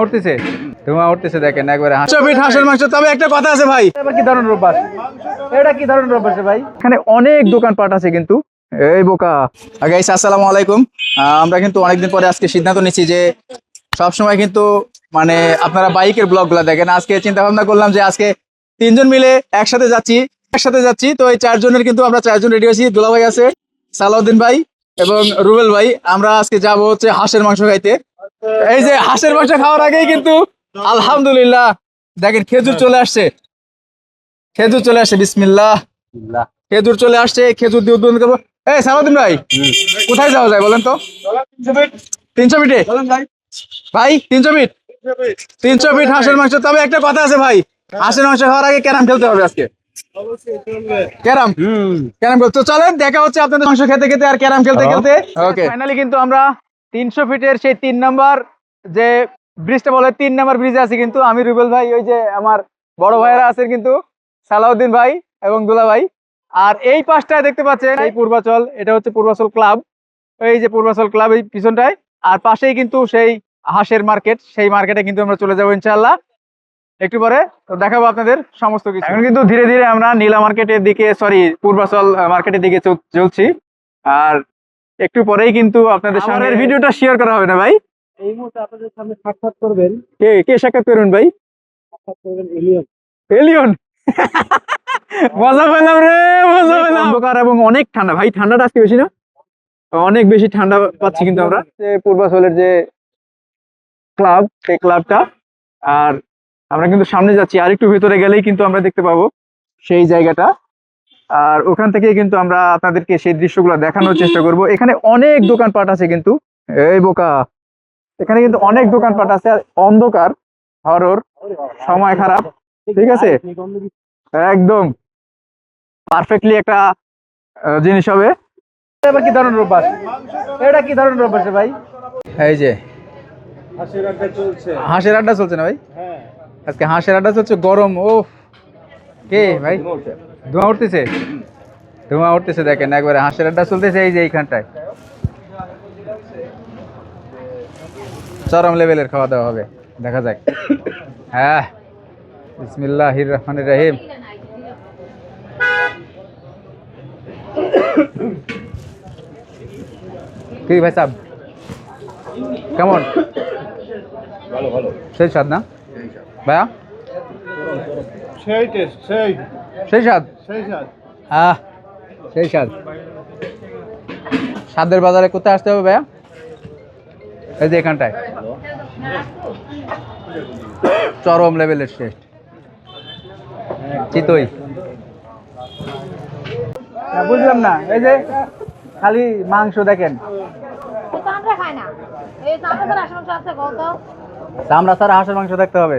উঠতেছে ধোঁয়া উঠতেছে দেখেন একবারে চবিট হাঁসের মাংস। তবে একটা কথা আছে ভাই, এবার কি ধরনের রোববার, এটা কি ধরনের রোববার ভাই? এখানে অনেক দোকানপাট আছে কিন্তু এই বোকা। গাইস আসসালামু আলাইকুম। আমরা কিন্তু অনেকদিন পরে আজকে সিদ্ধান্ত নিচ্ছি যে সবসময় কিন্তু মানে আপনারা বাইকের ব্লগগুলো দেখেন, আজকে চিন্তা ভাবনা করলাম যে আজকে তিনজন মিলে একসাথে যাচ্ছি। তো এই চারজনের কিন্তু আমরা চারজন রেডি হয়েছি। দুলা ভাই আছে, সালাউদ্দিন ভাই এবং রুবেল ভাই। আমরা আজকে যাব হচ্ছে হাঁসের মাংস খাইতে। এই যে হাঁসের মাংস খাওয়ার আগেই কিন্তু আলহামদুলিল্লাহ দেখেন খেজুর চলে আসছে, বিসমিল্লাহ। খেজুর চলে আসছে, খেজুর দিয়ে উদ্বোধন করবো। এই সালাউদ্দিন ভাই, কোথায় যাওয়া যায় বলেন তো? 300 ফিটে ভাই, 300 ফিট হাঁসের মাংস। তবে একটা কথা আছে ভাই, হাঁসের মাংস খাওয়ার আগে ক্যারাম খেলতে হবে আজকে। ক্যারাম খেলতে চলেন, দেখা হচ্ছে আপনাদের মাংস খেতে খেতে আর ক্যারাম খেলতে খেলতে। ওকে, ফাইনালি কিন্তু আমরা 300 ফিটের সেই 3 নাম্বার যে ব্রিজটা বলে 3 নাম্বার ব্রিজে আছি কিন্তু আমি, রুবেল ভাই, ওই যে আমার বড় ভাইরা আছেন কিন্তু সালাউদ্দিন ভাই এবং দুলা ভাই। আর এই পাশটায় দেখতে পাচ্ছেন এই পূর্বাচল, এটা হচ্ছে পূর্বাচল ক্লাব। এই যে পূর্বাচল ক্লাব এই পিছনটায়, আর পাশেই কিন্তু সেই হাঁসের মার্কেট, সেই মার্কেটে কিন্তু আমরা চলে যাবো ইনশাআল্লাহ একটু পরে। তো দেখাবো আপনাদের সমস্ত কিছু। এখন কিন্তু ধীরে ধীরে আমরা নীলা মার্কেটের দিকে, পূর্বাচল মার্কেটের দিকে চলছি। আর একটু পরেই কিন্তু আপনাদের সামনে ভিডিওটা শেয়ার করা হবে না ভাই। এই মুহূর্তে আপনাদের সামনে সাক্ষাৎ করবেন, কে সাক্ষাৎ করবেন ভাই? এলিয়ন। এলিয়ন মজা পেলাম রে, মজা পেলাম। অন্ধকার এবং অনেক ঠান্ডা ভাই, ঠান্ডাটা আজকে বেশি না? অনেক বেশি ঠান্ডা পাচ্ছি কিন্তু আমরা। পূর্বাচলের যে ক্লাব, সেই ক্লাবটা। আর আমরা কিন্তু সামনে যাচ্ছি, আর একটু ভেতরে গেলেই কিন্তু আমরা দেখতে পাবো সেই জায়গাটা। আর ওখান থেকে কিন্তু আমরা আপনাদেরকে সেই দৃশ্যগুলো দেখানোর চেষ্টা করব। এখানে অনেক দোকানপাট আছে কিন্তু এই বোকা, এখানে কিন্তু অনেক দোকানপাট আছে। আর অন্ধকার, হরর, সময় খারাপ, ঠিক আছে, একদম পারফেক্টলি একটা জিনিস হবে। এবার কি ধরনের রোববার, এটা কি ধরনের রোববার ভাই? এই যে হাসির আড্ডা চলছে। হাঁসের আড্ডা চলছে না ভাই? হ্যাঁ, আজকে হাঁসের আড্ডা চলছে, গরম। ও কে ভাই, ধোঁয়া উঠতেছে দেখেন একবারে হাঁসের আড্ডা চলতেছে এই যে এইখানটায়। চরম লেভেলের খাওয়া দাওয়া হবে, দেখা যাক। হ্যাঁ, বিসমিল্লাহির রহমানির রহিম। কি ভাই সাহেব, কেমন? ভালো ভালো, সেই স্বাদ না ভাইয়া? সেই টেস্ট, সেই স্বাদ, সেই স্বাদ। সেই স্বাদ। স্বাদের বাজারে কোথায় আসতে হবে ভাইয়া? এই যে এখানটায় চরম লেভেলের টেস্ট, চিতই। বুঝলাম না, এই যে খালি মাংস দেখেন, চামড়া খায় না, এই চামড়া ছাড়া আসলে আছে কত? চামড়া ছাড়া হাঁসের মাংস দেখতে হবে।